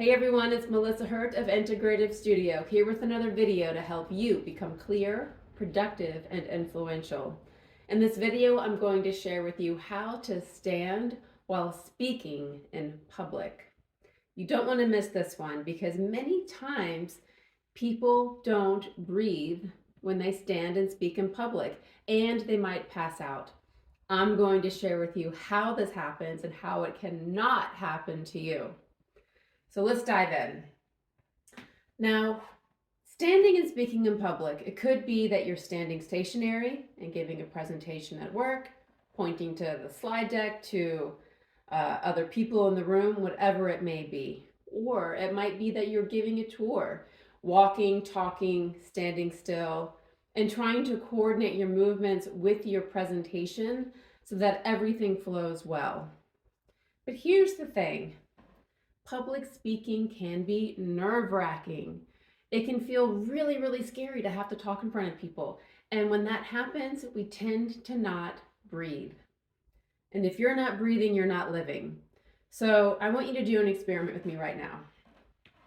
Hey everyone, it's Melissa Hurt of Integrative Studio here with another video to help you become clear, productive, and influential. In this video, I'm going to share with you how to stand while speaking in public. You don't want to miss this one because many times people don't breathe when they stand and speak in public, and they might pass out. I'm going to share with you how this happens and how it cannot happen to you. So let's dive in. Now, standing and speaking in public, it could be that you're standing stationary and giving a presentation at work, pointing to the slide deck, to other people in the room, whatever it may be. Or it might be that you're giving a tour, walking, talking, standing still, and trying to coordinate your movements with your presentation so that everything flows well. But here's the thing. Public speaking can be nerve-wracking. It can feel really, really scary to have to talk in front of people. And when that happens, we tend to not breathe. And if you're not breathing, you're not living. So I want you to do an experiment with me right now.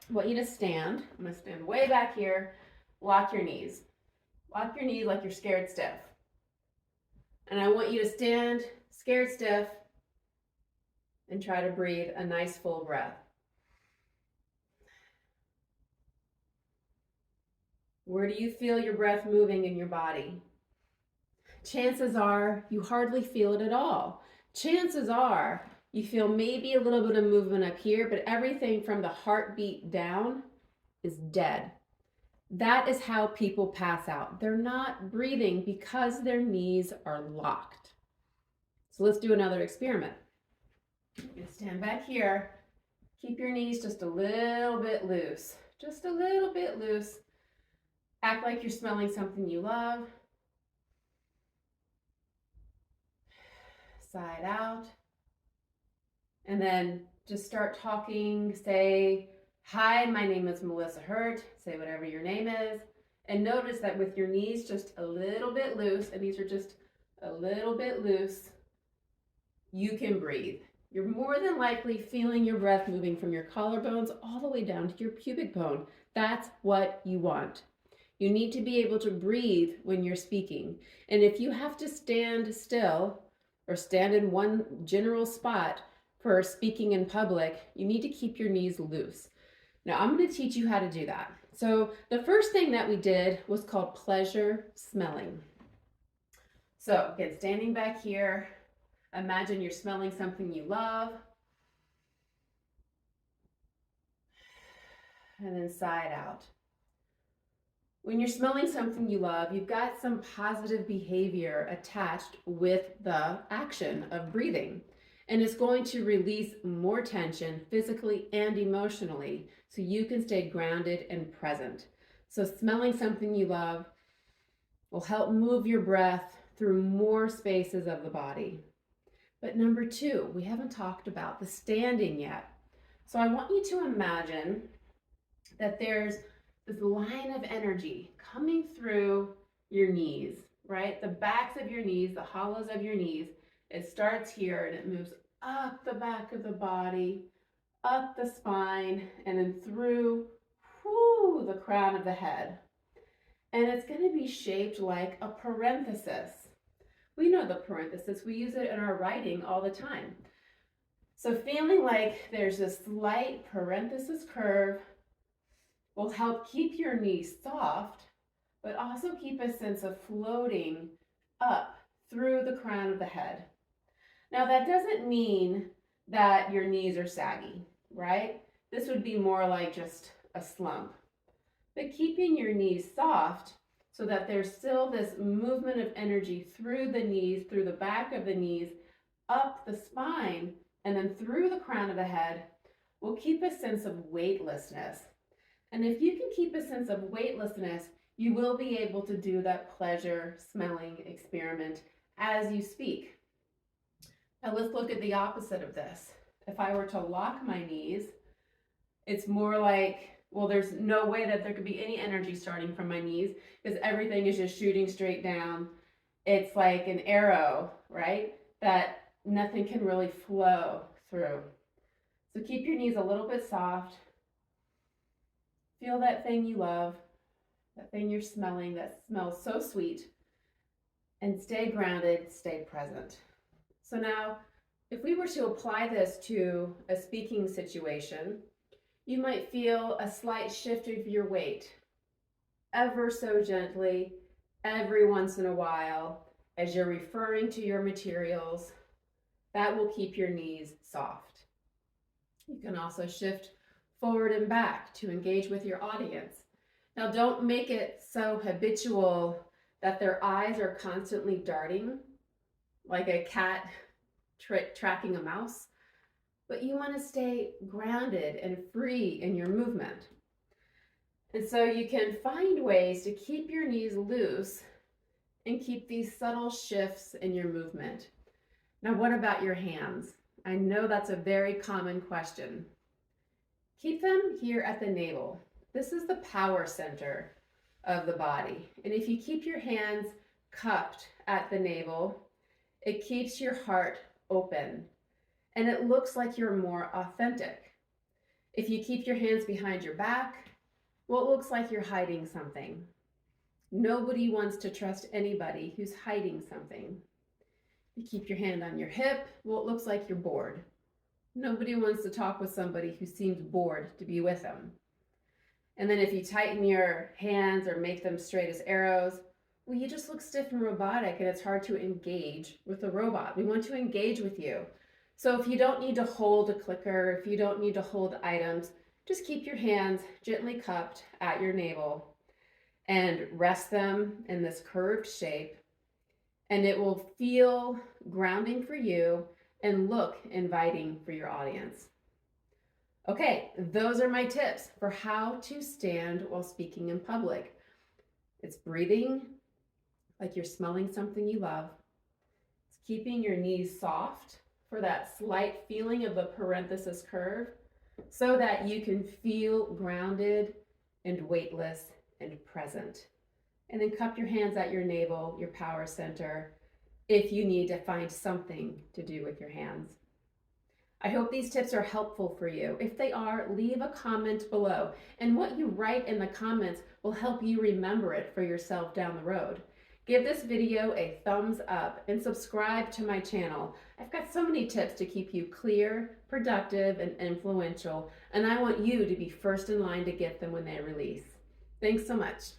I want you to stand. I'm going to stand way back here. Lock your knees. Lock your knees like you're scared stiff. And I want you to stand scared stiff and try to breathe a nice full breath. Where do you feel your breath moving in your body? Chances are you hardly feel it at all. Chances are you feel maybe a little bit of movement up here, but everything from the heartbeat down is dead. That is how people pass out. They're not breathing because their knees are locked. So let's do another experiment. You're going to stand back here. Keep your knees just a little bit loose. Just a little bit loose. Act like you're smelling something you love. Side out. And then just start talking. Say, hi, my name is Melissa Hurt. Say whatever your name is. And notice that with your knees just a little bit loose, and these are just a little bit loose, you can breathe. You're more than likely feeling your breath moving from your collarbones all the way down to your pubic bone. That's what you want. You need to be able to breathe when you're speaking. And if you have to stand still or stand in one general spot for speaking in public, you need to keep your knees loose. Now, I'm going to teach you how to do that. So the first thing that we did was called pleasure smelling. So again, standing back here, imagine you're smelling something you love. And then side out. When you're smelling something you love, you've got some positive behavior attached with the action of breathing. And it's going to release more tension physically and emotionally so you can stay grounded and present. So smelling something you love will help move your breath through more spaces of the body. But number two, we haven't talked about the standing yet. So I want you to imagine that there's this line of energy coming through your knees, right? The backs of your knees, the hollows of your knees. It starts here and it moves up the back of the body, up the spine, and then through the crown of the head. And it's going to be shaped like a parenthesis. We know the parenthesis. We use it in our writing all the time. So feeling like there's a slight parenthesis curve will help keep your knees soft, but also keep a sense of floating up through the crown of the head. Now, that doesn't mean that your knees are saggy, right? This would be more like just a slump. But keeping your knees soft so that there's still this movement of energy through the knees, through the back of the knees, up the spine, and then through the crown of the head will keep a sense of weightlessness. And if you can keep a sense of weightlessness, you will be able to do that pleasure smelling experiment as you speak. Now let's look at the opposite of this. If I were to lock my knees, it's more like, well, there's no way that there could be any energy starting from my knees because everything is just shooting straight down. It's like an arrow, right? That nothing can really flow through. So keep your knees a little bit soft. Feel that thing you love, that thing you're smelling that smells so sweet, and stay grounded, stay present. So now, if we were to apply this to a speaking situation, you might feel a slight shift of your weight, ever so gently, every once in a while, as you're referring to your materials. That will keep your knees soft. You can also shift forward and back to engage with your audience. Now, don't make it so habitual that their eyes are constantly darting like a cat tracking a mouse, but you want to stay grounded and free in your movement. And so you can find ways to keep your knees loose and keep these subtle shifts in your movement. Now, what about your hands? I know that's a very common question. Keep them here at the navel. This is the power center of the body. And if you keep your hands cupped at the navel, it keeps your heart open and it looks like you're more authentic. If you keep your hands behind your back, well, it looks like you're hiding something. Nobody wants to trust anybody who's hiding something. You keep your hand on your hip, well, it looks like you're bored. Nobody wants to talk with somebody who seems bored to be with them. And then if you tighten your hands or make them straight as arrows, well, you just look stiff and robotic and it's hard to engage with a robot. We want to engage with you. So if you don't need to hold a clicker, if you don't need to hold items, just keep your hands gently cupped at your navel and rest them in this curved shape, and it will feel grounding for you and look inviting for your audience. Okay, those are my tips for how to stand while speaking in public. It's breathing like you're smelling something you love. It's keeping your knees soft for that slight feeling of the parenthesis curve so that you can feel grounded and weightless and present. And then cup your hands at your navel, your power center, if you need to find something to do with your hands. I hope these tips are helpful for you. If they are, leave a comment below. And what you write in the comments will help you remember it for yourself down the road. Give this video a thumbs up and subscribe to my channel. I've got so many tips to keep you clear, productive, and influential, and I want you to be first in line to get them when they release. Thanks so much.